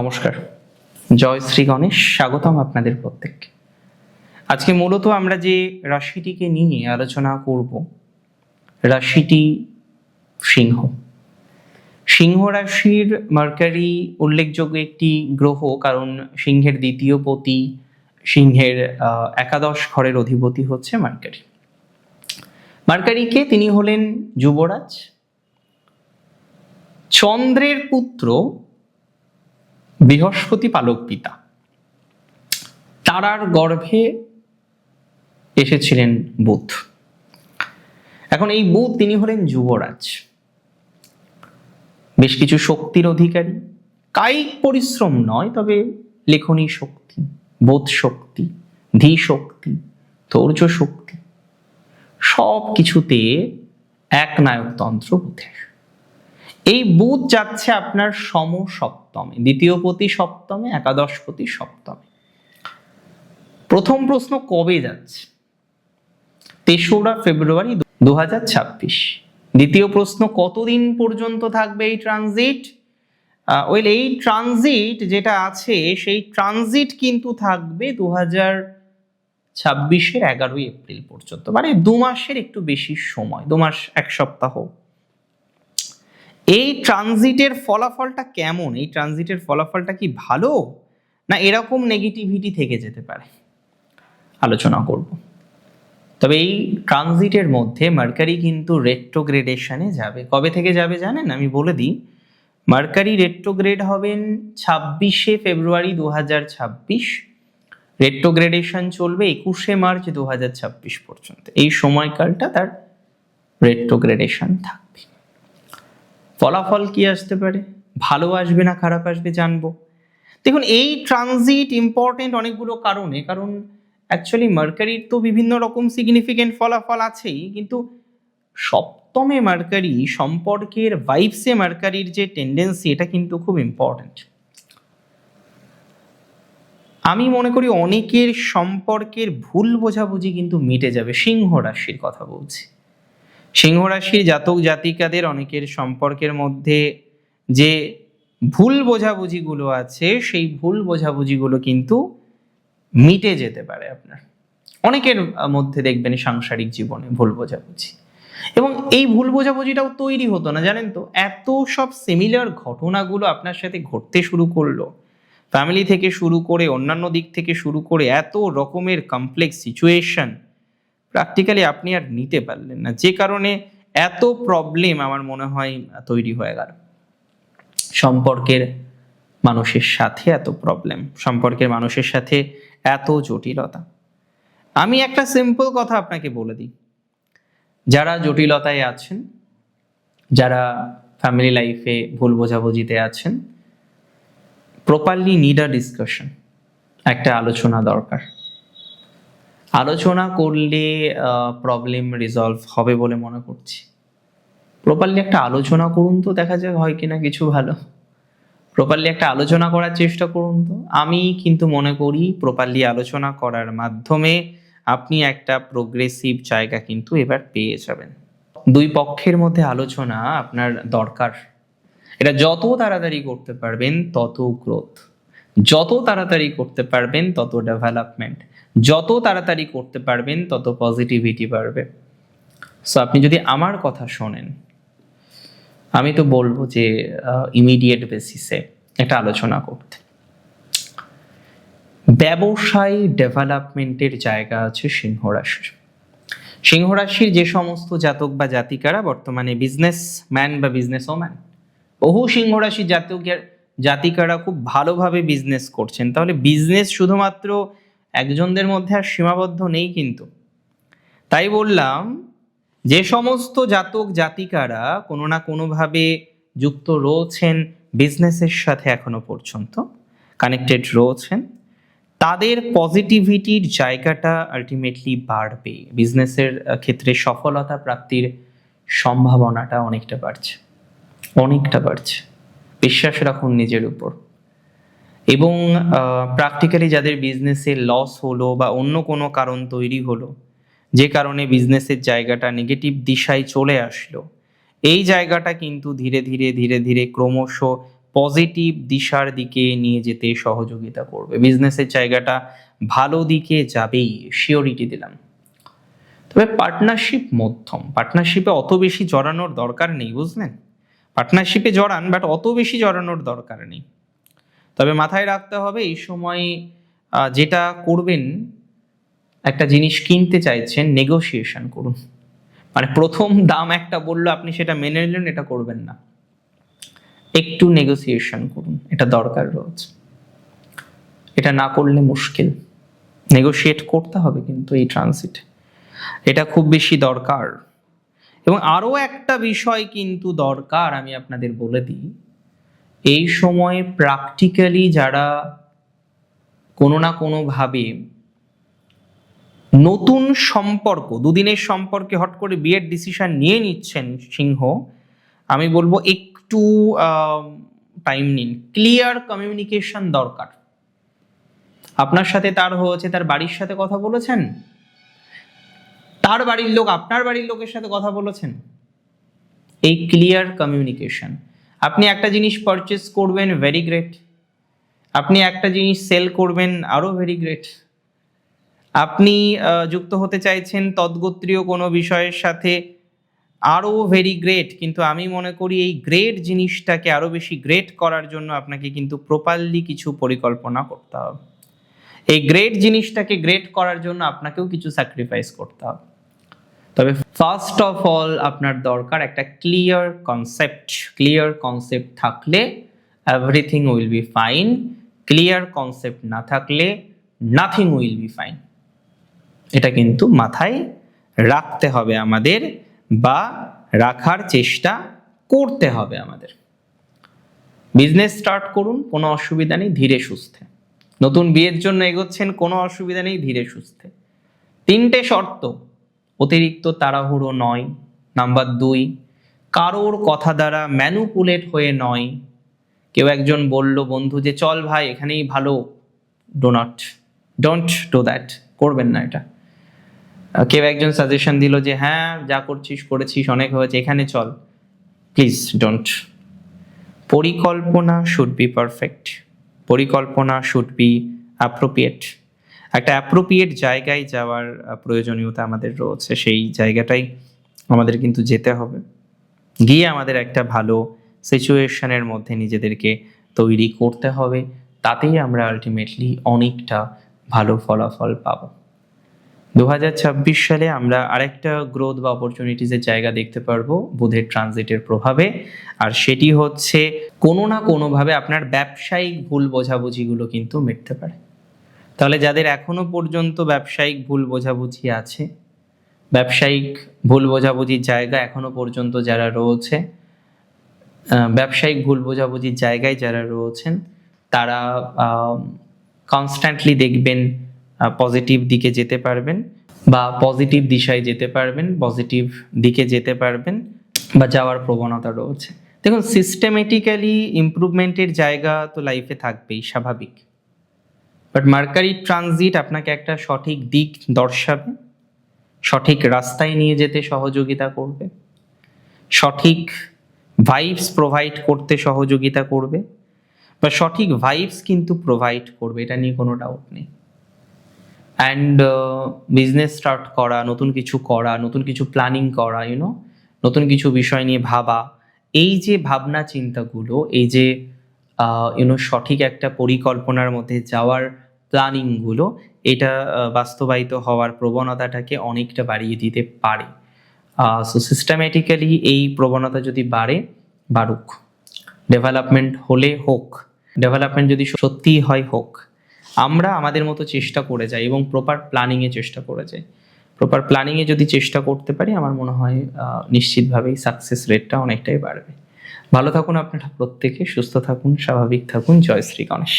নমস্কার, জয় শ্রী গণেশ। স্বাগতম আপনাদের প্রত্যেককে। আজকে মূলত আমরা যে রাশিটিকে নিয়ে আলোচনা করব, রাশিটি সিংহ। সিংহ রাশির মার্কারি উল্লেখযোগ্য একটি গ্রহ, কারণ সিংহের দ্বিতীয় পতি, সিংহের একাদশ ঘরের অধিপতি হচ্ছে মার্কারি। মার্কারিকে তিনি হলেন যুবরাজ, চন্দ্রের পুত্র, বৃহস্পতি পালক পিতা। তারার গর্ভে এসেছিলেন বুধ। এখন এই বুধ তিনি হলেন যুবরাজ, বেশ কিছু শক্তির অধিকারী। কায়িক পরিশ্রম নয়, তবে লেখনী শক্তি, বোধ শক্তি, ধী শক্তি, ধৈর্য শক্তি, সব কিছুতে এক নায়কতন্ত্র বুধের। এই বুধ যাচ্ছে আপনার সম সপ্তমে, দ্বিতীয় পতি সপ্তমে, একাদশ পতি সপ্তমে। প্রথম প্রশ্ন, কবে যাচ্ছে? ৩রা ফেব্রুয়ারি 2026। দ্বিতীয় প্রশ্ন, কতদিন পর্যন্ত থাকবে এই ট্রানজিট? এই ট্রানজিট যেটা আছে, সেই ট্রানজিট কিন্তু থাকবে 2026-এর 11ই এপ্রিল পর্যন্ত, মানে 2 মাসের একটু বেশি সময়, 2 মাস 1 সপ্তাহ। এই ট্রানজিটের ফলাফলটা কেমন? এই ট্রানজিটের ফলাফলটা কি ভালো, না এরকম নেগেটিভিটি থেকে যেতে পারে, আলোচনা করব। তবে এই ট্রানজিটের মধ্যে মার্কারি কিন্তু রেট্রোগ্রেডেশনে যাবে। কবে থেকে যাবে জানেন? আমি বলে দিই। মার্কারি রেট্রোগ্রেড হবেন 26শে ফেব্রুয়ারি 2026। রেট্রোগ্রেডেশন চলবে 21শে মার্চ 2026 পর্যন্ত। এই সময়কালটা তার রেট্রোগ্রেডেশন থাকবে। ফলাফল কি আসতে পারে, ভালো আসবে না খারাপ আসবে, জানবো। দেখুন, এই ট্রানজিট ইম্পর্টেন্ট অনেকগুলো কারণে। কারণ অ্যাকচুয়ালি মার্কারির তো বিভিন্ন রকম সিগনিফিকেন্ট ফলাফল আছেই, কিন্তু সপ্তমে মার্কারি সম্পর্কের ভাইবসে মার্কারির যে টেন্ডেন্সি, এটা কিন্তু খুব ইম্পর্টেন্ট। আমি মনে করি অনেকের সম্পর্কের ভুল বোঝাবুঝি কিন্তু মিটে যাবে। সিংহ রাশির কথা বলছি। সিংহ রাশির জাতক জাতিকাদের অনেকের সম্পর্কের মধ্যে যে ভুল বোঝাবুঝিগুলো আছে, সেই ভুল বোঝাবুঝিগুলো কিন্তু মিটে যেতে পারে আপনার। অনেকের মধ্যে দেখবেন সাংসারিক জীবনে ভুল বোঝাবুঝি, এবং এই ভুল বোঝাবুঝিটাও তৈরি হতো না, জানেন তো। এত সব সিমিলার ঘটনাগুলো আপনার সাথে ঘটতে শুরু করলো, ফ্যামিলি থেকে শুরু করে অন্যান্য দিক থেকে শুরু করে এত রকমের কমপ্লেক্স সিচুয়েশন প্র্যাকটিক্যালি আপনি আর নিতে পারলেন না, যে কারণে এত প্রবলেম আমার মনে হয় তৈরি হয়ে গেল। সম্পর্কের মানুষের সাথে এত প্রবলেম, সম্পর্কের মানুষের সাথে এত জটিলতা। আমি একটা সিম্পল কথা আপনাকে বলে দিই, যারা জটিলতায় আছেন, যারা ফ্যামিলি লাইফে ভুল বোঝাবুঝিতে আছেন, প্রপারলি নিড আ ডিসকাশন, একটা আলোচনা দরকার। আলোচনা করলে প্রবলেম রিজলভ হবে বলে মনে করছি। প্রপারলি একটা আলোচনা করুন তো, দেখা যাক হয় কিনা কিছু ভালো। প্রপারলি একটা আলোচনা করার চেষ্টা করুন তো। আমি কিন্তু মনে করি প্রপারলি আলোচনা করার মাধ্যমে আপনি একটা প্রোগ্রেসিভ জায়গা কিন্তু এবার পেয়ে যাবেন। দুই পক্ষের মধ্যে আলোচনা আপনার দরকার। এটা যত তাড়াতাড়ি করতে পারবেন তত গ্রোথ, যত তাড়াতাড়ি করতে পারবেন তত ডেভেলপমেন্ট, যত তাড়াতাড়ি করতে পারবেন তত পজিটিভিটি বাড়বে। সো আপনি যদি আমার কথা শোনেন, আমি তো বলবো যে ইমিডিয়েট বেসিসে একটা আলোচনা করতে। ব্যবসায় ডেভেলপমেন্টের জায়গা আছে সিংহ রাশির। সিংহ রাশির যে সমস্ত জাতক বা জাতিকারা বর্তমানে বিজনেসম্যান বা বিজনেস ওম্যান, বহু সিংহ রাশির জাতিকারা খুব ভালোভাবে বিজনেস করছেন। তাহলে বিজনেস শুধুমাত্র একজনদের মধ্যে আর সীমাবদ্ধ নেই কিন্তু। তাই বললাম, যে সমস্ত জাতক জাতিকারা কোনো না কোনোভাবে যুক্ত রয়েছেন বিজনেসের সাথে, এখনো পর্যন্ত কানেক্টেড রয়েছেন, তাদের পজিটিভিটির জায়গাটা আলটিমেটলি বাড়বে। বিজনেসের ক্ষেত্রে সফলতা প্রাপ্তির সম্ভাবনাটা অনেকটা বাড়ছে, অনেকটা বাড়ছে। বিশ্বাস রাখুন নিজের উপর। এবং প্র্যাকটিক্যালি যাদের বিজনেসে লস হলো বা অন্য কোনো কারণ তৈরি হলো, যে কারণে বিজনেসের জায়গাটা নেগেটিভ দিশায় চলে আসলো, এই জায়গাটা কিন্তু ধীরে ধীরে ধীরে ধীরে ক্রমশ পজিটিভ দিশার দিকে নিয়ে যেতে সহযোগিতা করবে। বিজনেসের জায়গাটা ভালো দিকে যাবেই, শিওরিটি দিলাম। তবে পার্টনারশিপ মধ্যম, পার্টনারশিপে অত বেশি জড়ানোর দরকার নেই, বুঝলেন? পার্টনারশিপে জড়ান, বাট অত বেশি জড়ানোর দরকার নেই। তবে মাথায় রাখতে হবে এই সময় যেটা করবেন, একটা জিনিস কিনতে চাইছেন, নেগোসিয়েশন করুন। মানে প্রথম দাম একটা বললো, আপনি সেটা মেনে নিলেন, এটা করবেন না। একটু নেগোসিয়েশন করুন, এটা দরকার রয়েছে। এটা না করলে মুশকিল। নেগোশিয়েট করতে হবে কিন্তু এই ট্রানজিটে, এটা খুব বেশি দরকার। এবং আরও একটা বিষয় কিন্তু দরকার, আমি আপনাদের বলে দিই, এই সময়ে প্র্যাকটিক্যালি যারা কোনো না কোনোভাবে নতুন সম্পর্ক, দুদিনের সম্পর্কে হট করে বিয়ের ডিসিশন নিয়ে নিচ্ছেন সিংহ, আমি বলবো একটু টাইম নিন। ক্লিয়ার কমিউনিকেশন দরকার। আপনার সাথে তার হয়েছে, তার বাড়ির সাথে কথা বলেছেন, তার বাড়ির লোক আপনার বাড়ির লোকের সাথে কথা বলেছেন। এই ক্লিয়ার কমিউনিকেশন। আপনি একটা জিনিস পারচেস করবেন, ভেরি গ্রেট। আপনি একটা জিনিস সেল করবেন, আরো ভেরি গ্রেট। আপনি যুক্ত হতে চাইছেন তদ্গোত্রীয় কোনো বিষয়ের সাথে, আরো ভেরি গ্রেট। কিন্তু আমি মনে করি এই গ্রেট জিনিসটাকে আরো বেশি গ্রেট করার জন্য আপনাকে কিন্তু প্রপারলি কিছু পরিকল্পনা করতে হবে। এই গ্রেট জিনিসটাকে গ্রেট করার জন্য আপনাকেও কিছু স্যাক্রিফাইস করতে হবে। তবে ফার্স্ট অফ অল আপনার দরকার একটা ক্লিয়ার কনসেপ্ট। ক্লিয়ার কনসেপ্ট থাকলে everything will be fine. Clear concept না থাকলে নাথিং উইল বি ফাইন। এটা কিন্তু মাথায় রাখতে হবে আমাদের, বা রাখার চেষ্টা করতে হবে আমাদের। বিজনেস স্টার্ট করুন, কোনো অসুবিধা নেই, ধীরে সুস্থে। নতুন বিয়ের জন্য এগোচ্ছেন, কোনো অসুবিধা নেই, ধীরে সুস্থে। 3টে শর্ত: অতিরিক্ত তাড়াহুড়ো নয়। নাম্বার 2, কারোর কথা দ্বারা ম্যানুপুলেট হয়ে নয়। কেউ একজন বলল বন্ধু যে চল ভাই এখানেই ভালো, ডোন্ট ডু দ্যাট, করবেন না এটা। কেউ একজন সাজেশন দিল যে হ্যাঁ যা করছিস করেছিস, অনেক হয়েছে, এখানে চল, প্লিজ ডোন্ট। পরিকল্পনা শুড বি পারফেক্ট, পরিকল্পনা শুড বি অ্যাপ্রোপ্রিয়েট। একটা অ্যাপ্রোপ্রিয়েট জায়গায় যাওয়ার প্রয়োজনীয়তা আমাদের রয়েছে, সেই জায়গাটাই আমাদের কিন্তু যেতে হবে। গিয়ে আমাদের একটা ভালো সিচুয়েশনের মধ্যে নিজেদেরকে তৈরি করতে হবে, তাতেই আমরা আলটিমেটলি অনেকটা ভালো ফলাফল পাবো। 2026 সালে আমরা আরেকটা গ্রোথ বা অপরচুনিটিসের জায়গা দেখতে পারবো বুধের ট্রানজিটের প্রভাবে, আর সেটি হচ্ছে কোনো না কোনোভাবে আপনার ব্যবসায়িক ভুল বোঝাবুঝিগুলো কিন্তু মিটতে পারে। তাহলে যাদের এখনো পর্যন্ত ব্যবসায়িক ভুল বোঝাবুঝি আছে, ব্যবসায়িক ভুল বোঝাবুঝির জায়গা এখনো পর্যন্ত যারা রয়েছে, ব্যবসায়িক ভুল বোঝাবুঝির জায়গায় যারা রয়েছেন, তারা কনস্ট্যান্টলি দেখবেন পজিটিভ দিকে যেতে পারবেন, বা পজিটিভ দিশায় যেতে পারবেন, পজিটিভ দিকে যেতে পারবেন, বা যাওয়ার প্রবণতা রয়েছে। দেখুন, সিস্টেমেটিক্যালি ইমপ্রুভমেন্টের জায়গা তো লাইফে থাকবেই, স্বাভাবিক। বাট মার্কারি ট্রানজিট আপনাকে একটা সঠিক দিক দর্শাবে, সঠিক রাস্তায় নিয়ে যেতে সহযোগিতা করবে, সঠিক ভাইবস প্রোভাইড করতে সহযোগিতা করবে, বা সঠিক ভাইবস কিন্তু প্রোভাইড করবে, এটা নিয়ে কোনো ডাউট নেই। অ্যান্ড বিজনেস স্টার্ট করা, নতুন কিছু করা, নতুন কিছু প্ল্যানিং করা, নতুন কিছু বিষয় নিয়ে ভাবা, এই যে ভাবনা চিন্তাগুলো, এই যে সঠিক একটা পরিকল্পনার মধ্যে যাওয়ার প্ল্যানিংগুলো, এটা বাস্তবায়িত হওয়ার প্রবণতাটাকে অনেকটা বাড়িয়ে দিতে পারে। সো সিস্টেমেটিক্যালি এই প্রবণতা যদি বাড়ুক, ডেভেলপমেন্ট হলে হোক, ডেভেলপমেন্ট যদি সত্যিই হয় হোক, আমরা আমাদের মতো চেষ্টা করে যাই এবং প্রপার প্ল্যানিংয়ে চেষ্টা করে যাই। প্রপার প্ল্যানিংয়ে যদি চেষ্টা করতে পারি, আমার মনে হয় নিশ্চিতভাবেই সাকসেস রেটটা অনেকটাই বাড়বে। ভালো থাকুন আপনারা প্রত্যেকে, সুস্থ থাকুন, স্বাভাবিক থাকুন। জয় শ্রী গণেশ।